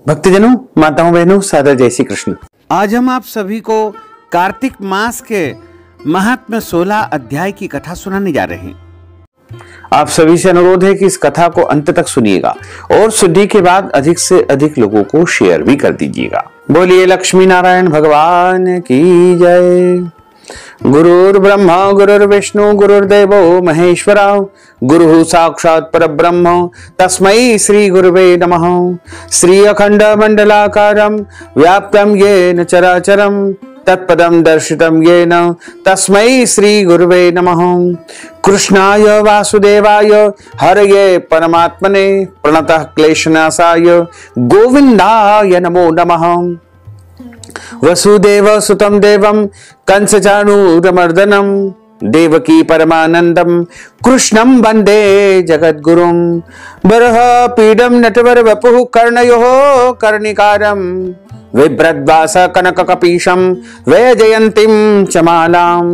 भक्तजनों, माताओं, बहनों, सादर जय श्री कृष्ण। आज हम आप सभी को कार्तिक मास के महात्म्य 16 अध्याय की कथा सुनाने जा रहे हैं। आप सभी से अनुरोध है कि इस कथा को अंत तक सुनिएगा और सुनने के बाद अधिक से अधिक लोगों को शेयर भी कर दीजिएगा। बोलिए लक्ष्मी नारायण भगवान की जय। गुरुर् ब्रह्मा गुरुर्विष्णु गुरुर्देवो महेश्वरा गुरुः साक्षात् परब्रह्म तस्मै श्री गुरुवे नमः। श्री अखंड मंडलाकारं व्याप्तं येन चराचरं तत्पदं दर्शितं येन तस्मै श्री गुरुवे नमः। कृष्णाय वासुदेवाय हरये परमात्मने प्रणतः क्लेशनाशाय गोविन्दाय नमो नमः। वसुदेव सुतं देवं कंसचाणूरमर्दनं देवकी परमानंदं कृष्णं वंदे जगद्गुरुं। बरह पीडं नटवर वपुः कर्णयोः कर्णिकारं बिभ्रद्वास कनककपीशं वैजयन्तीं च मालां।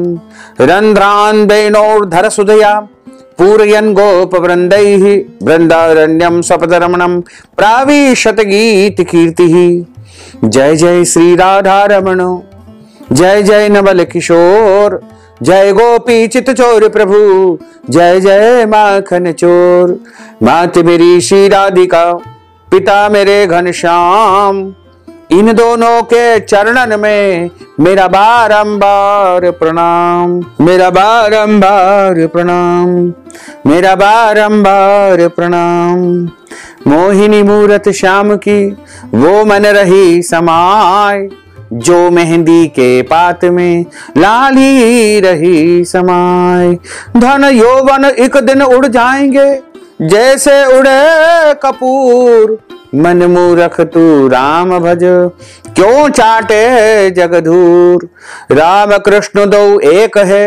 रन्ध्रान् वेणोर्धर सुधया पूरयन् गोपवृन्दैः वृन्दारण्यं सपदरमणं प्राविशत गीतकीर्तिः। जय जय श्री राधा रमण, जय जय नवल किशोर, जय गोपी चित चोर प्रभु, जय जय माखन चोर। मात मेरी श्री राधिका, पिता मेरे घनश्याम, इन दोनों के चरणन में मेरा बारंबार प्रणाम, मेरा बारंबार प्रणाम, मेरा बारंबार प्रणाम। मोहिनी मूरत श्याम की वो मन रही समाय, जो मेहंदी के पात में लाली रही समाय। धन यौवन एक दिन उड़ जाएंगे जैसे उड़े कपूर, मन मूरख तू राम भज क्यों चाटे जगधूर। राम कृष्ण दो एक है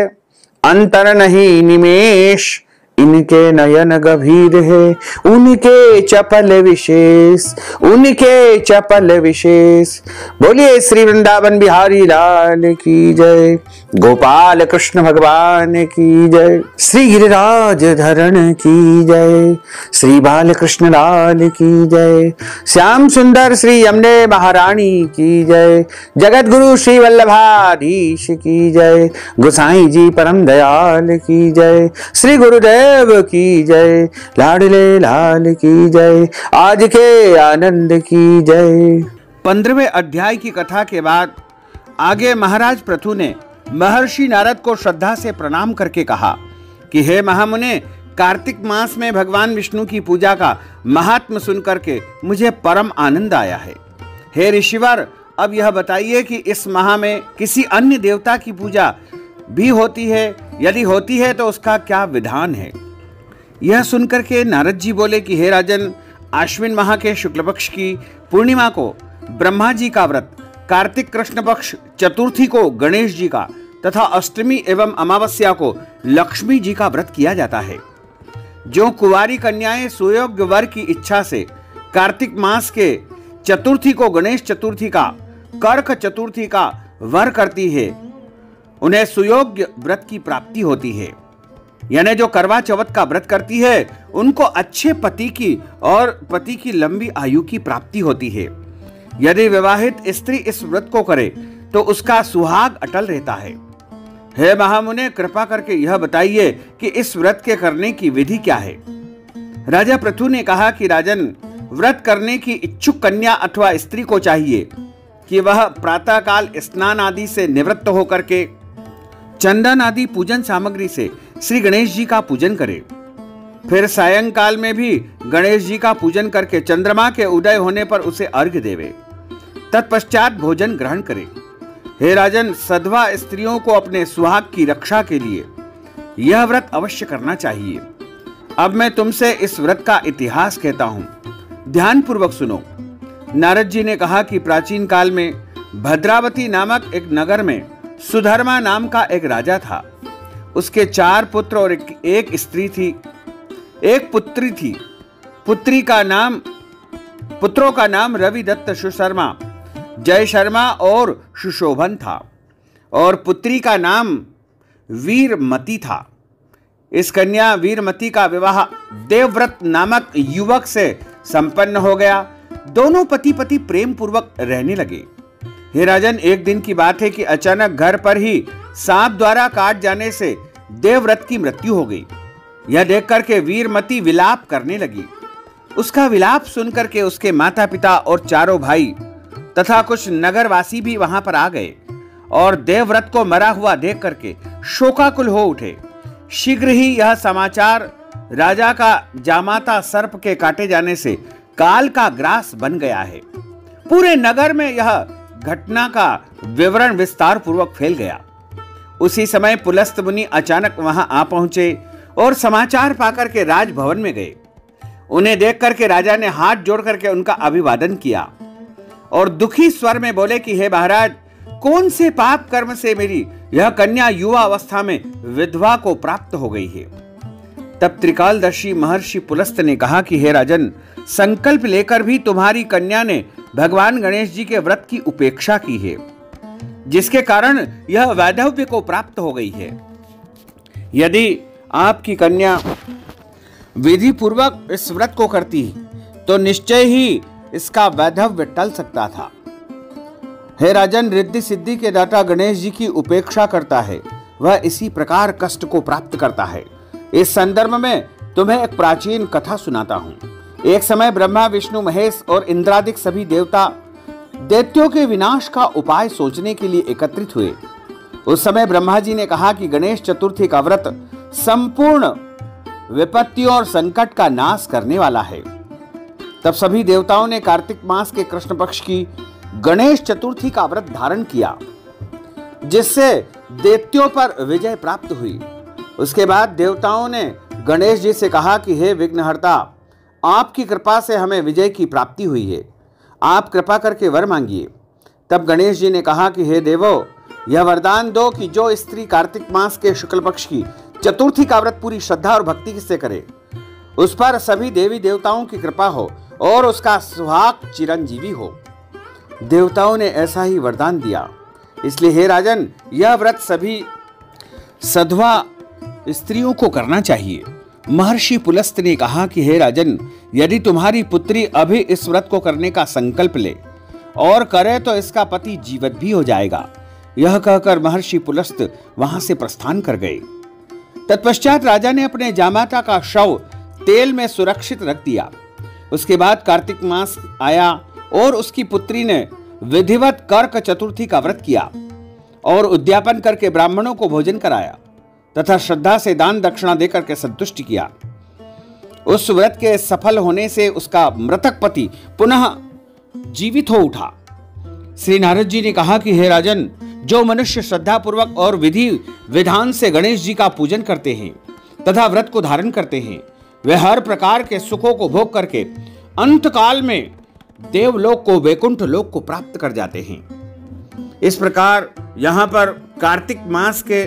अंतर नहीं निमेष, इनके नयन गंभीर है उनके चपल विशेष, उनके चपल विशेष। बोलिए श्री वृंदावन बिहारी लाल की जय, गोपाल कृष्ण भगवान की जय, श्री गिरिराज धरण की जय, श्री बाल कृष्ण लाल की जय, श्याम सुंदर श्री यमुने महारानी की जय, जगत गुरु श्री वल्लभाधीश की जय, गोसाई जी परम दयाल की जय, श्री गुरुदेव की जय, लाडले लाल की जय, आज के आनंद की जय। 15वें अध्याय की कथा के बाद आगे महाराज पृथु ने महर्षि नारद को श्रद्धा से प्रणाम करके कहा कि हे महामुने, कार्तिक मास में भगवान विष्णु की पूजा का महात्म्य सुनकर के मुझे परम आनंद आया है। हे ऋषिवर, अब यह बताइए कि इस माह में किसी अन्य देवता की पूजा भी होती है? यदि होती है तो उसका क्या विधान है? यह सुनकर के नारद जी बोले कि हे राजन, आश्विन माह के शुक्ल पक्ष की पूर्णिमा को ब्रह्मा जी का व्रत, कार्तिक कृष्ण पक्ष चतुर्थी को गणेश जी का तथा अष्टमी एवं अमावस्या को लक्ष्मी जी का व्रत किया जाता है। जो कुंवारी कन्याएं सुयोग्य वर की इच्छा से कार्तिक मास के चतुर्थी को गणेश चतुर्थी का, कर्क चतुर्थी का वर करती है, उन्हें सुयोग्य व्रत की प्राप्ति होती है। यानी जो करवा चौथ का व्रत करती है उनको अच्छे पति की और पति की लंबी आयु की प्राप्ति होती है। यदि विवाहित स्त्री इस व्रत को करे तो उसका सुहाग अटल रहता है। हे महामुने, कृपा करके यह बताइए कि इस व्रत के करने की विधि क्या है? राजा पृथु ने कहा कि राजन, व्रत करने की इच्छुक कन्या अथवा स्त्री को चाहिए कि वह प्रातः काल स्नान आदि से निवृत्त होकर के चंदन आदि पूजन सामग्री से श्री गणेश जी का पूजन करे। फिर सायंकाल में भी गणेश जी का पूजन करके चंद्रमा के उदय होने पर उसे अर्घ्य देवे। तत्पश्चात भोजन ग्रहण करे। हे राजन, सधवा स्त्रियों को अपने सुहाग की रक्षा के लिए यह व्रत अवश्य करना चाहिए। अब मैं तुमसे इस व्रत का इतिहास कहता हूं, ध्यान पूर्वक सुनो। नारद जी ने कहा कि प्राचीन काल में भद्रावती नामक एक नगर में सुधर्मा नाम का एक राजा था। उसके 4 पुत्र और एक स्त्री थी, एक पुत्री थी। पुत्रों का नाम रवि दत्त, सुशर्मा, जय शर्मा और सुशोभन था, और पुत्री का नाम वीरमती था। इस कन्या वीरमती का विवाह देवव्रत नामक युवक से संपन्न हो गया। दोनों पति पति प्रेम पूर्वक रहने लगे। हे राजन, एक दिन की बात है कि अचानक घर पर ही सांप द्वारा काट जाने से देवव्रत की मृत्यु हो गई। यह देखकर के वीरमती विलाप करने लगी। उसका विलाप सुनकर के उसके माता पिता और चारों भाई तथा कुछ नगरवासी भी वहां पर आ गए और देवव्रत को मरा हुआ देख करके शोकाकुल हो उठे। शीघ्र ही यह समाचार राजा का जामाता सर्प के काटे जाने से काल का ग्रास बन गया है। पूरे नगर में यह घटना का विवरण विस्तार पूर्वक फैल गया। उसी समय पुलस्त मुनि अचानक वहां आ पहुंचे और समाचार पाकर के राजभवन में गए। उन्हें देख करके राजा ने हाथ जोड़ करके उनका अभिवादन किया और दुखी स्वर में बोले कि हे महाराज, कौन से पाप कर्म से मेरी यह कन्या युवा अवस्था में विधवा को प्राप्त हो गई है। तब त्रिकालदर्शी महर्षि पुलस्त ने कहा कि हे राजन, संकल्प लेकर भी तुम्हारी कन्या ने भगवान गणेश जी के व्रत की उपेक्षा की है, जिसके कारण यह वैधव्य को प्राप्त हो गई है। यदि आपकी कन्या विधि पूर्वक इस व्रत को करती तो निश्चय ही इसका वैधव्य टल सकता था। हे राजन, रिद्धि सिद्धि के दाता गणेश जी की उपेक्षा करता है, वह इसी प्रकार कष्ट को प्राप्त करता है। इस संदर्भ में तुम्हें एक प्राचीन कथा सुनाता हूं। एक समय ब्रह्मा, विष्णु, महेश और इंद्रादिक सभी देवता दैत्यों के विनाश का उपाय सोचने के लिए एकत्रित हुए। उस समय ब्रह्मा जी ने कहा कि गणेश चतुर्थी का व्रत संपूर्ण विपत्तियों और संकट का नाश करने वाला है। तब सभी देवताओं ने कार्तिक मास के कृष्ण पक्ष की गणेश चतुर्थी का व्रत धारण किया, जिससे दैत्यों पर विजय प्राप्त हुई। उसके बाद देवताओं ने गणेश जी से कहा कि हे विघ्नहर्ता, आपकी कृपा से हमें विजय की प्राप्ति हुई है, आप कृपा करके वर मांगिए। तब गणेश जी ने कहा कि हे देवो, यह वरदान दो कि जो स्त्री कार्तिक मास के शुक्ल पक्ष की चतुर्थी का व्रत पूरी श्रद्धा और भक्ति से करे, उस पर सभी देवी देवताओं की कृपा हो और उसका सुहाग चिरंजीवी हो। देवताओं ने ऐसा ही वरदान दिया। इसलिए हे राजन, यह व्रत सभी सधवा स्त्रियों को करना चाहिए। महर्षि पुलस्त ने कहा कि हे राजन, यदि तुम्हारी पुत्री अभी इस व्रत को करने का संकल्प ले और करे तो इसका पति जीवित भी हो जाएगा। यह कहकर महर्षि पुलस्त वहां से प्रस्थान कर गए। तत्पश्चात राजा ने अपने जामाता का शव तेल में सुरक्षित रख दिया। उसके बाद कार्तिक मास आया और उसकी पुत्री ने विधिवत कर्क चतुर्थी का व्रत किया और उद्यापन करके ब्राह्मणों को भोजन कराया तथा श्रद्धा से दान दक्षिणा देकर के संतुष्ट किया। उस व्रत के सफल होने से उसका मृतक पति पुनः जीवित हो उठा। श्री नारद जी ने कहा कि हे राजन, जो मनुष्य श्रद्धा पूर्वक और विधि विधान से गणेश जी का पूजन करते हैं तथा व्रत को धारण करते हैं, वे हर प्रकार के सुखों को भोग करके अंत काल में देवलोक को, वैकुंठ लोक को प्राप्त कर जाते हैं। इस प्रकार यहाँ पर कार्तिक मास के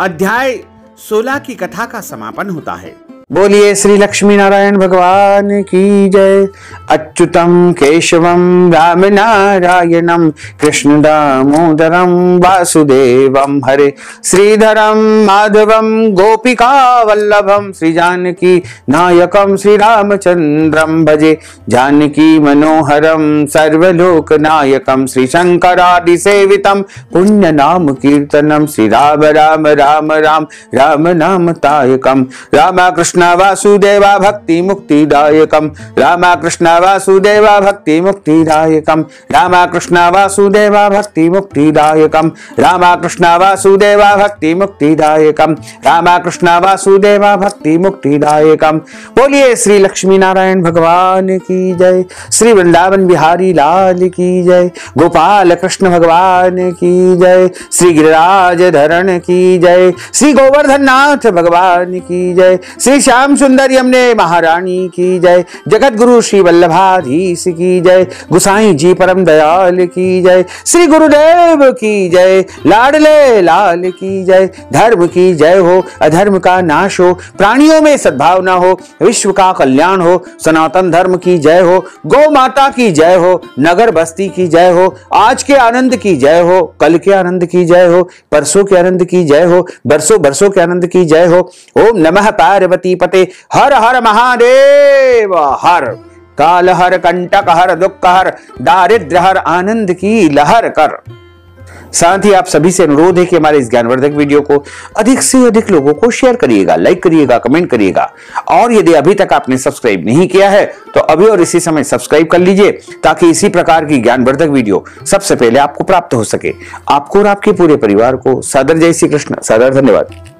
अध्याय 16 की कथा का समापन होता है। बोलिए श्री लक्ष्मी नारायण भगवान की जय। अच्युतम केशवम राम नारायणम कृष्ण दामोदरम वासुदेवम हरे श्रीधरम माधवम गोपिका वल्लभम श्री जानकी नायकम श्री रामचंद्रम भजे जानकी मनोहरम सर्वलोक नायकम श्री शंकरादि सेवितम पुण्य नाम कीर्तनम श्री राम राम राम राम राम नाम तायकम रामा कृष्ण वासुदेवा भक्ति मुक्तिदायकम रामा कृष्ण वासुदेवा भक्ति मुक्तिदायकम रामा कृष्ण वासुदेवा भक्ति मुक्तिदायकम रामा कृष्ण वासुदेवा भक्ति मुक्तिदायकम रामा कृष्ण वासुदेवा भक्ति मुक्तिदायकम। बोलिए श्री लक्ष्मी नारायण भगवान की जय। श्री वृंदावन बिहारी लाल की जय। गोपाल कृष्ण भगवान की जय। श्री गिरिराज धरण की जय। श्री गोवर्धन नाथ भगवान की जय। श्री श्याम सुंदर यमुने महारानी की जय। जगत गुरु श्री वल्लभाधीश की जय। गुसाई जी परम दयाल की जय। श्री गुरुदेव की जय। लाडले लाल की जय। धर्म की जय हो, अधर्म का नाश हो, प्राणियों में सद्भावना हो, विश्व का कल्याण हो, सनातन धर्म की जय हो, गौ माता की जय हो, नगर बस्ती की जय हो, आज के आनंद की जय हो, कल के आनंद की जय हो, परसों के आनंद की जय हो, बरसों बरसों के आनंद की जय हो। ओम नमः पार्वती पते हर हर महादेव हर। काल हर, कंटक हर, दुख हर, दारिद्र्य हर, आनंद की लहर कर। साथ ही आप सभी से अनुरोध है कि हमारे इस ज्ञानवर्धक वीडियो को अधिक से अधिक लोगों को शेयर करिएगा, लाइक करिएगा, कमेंट करिएगा। और यदि अभी तक आपने सब्सक्राइब नहीं किया है तो अभी और इसी समय सब्सक्राइब कर लीजिए, ताकि इसी प्रकार की ज्ञानवर्धक वीडियो सबसे पहले आपको प्राप्त हो सके। आपको और आपके पूरे परिवार को सादर जय श्री कृष्ण, सादर धन्यवाद।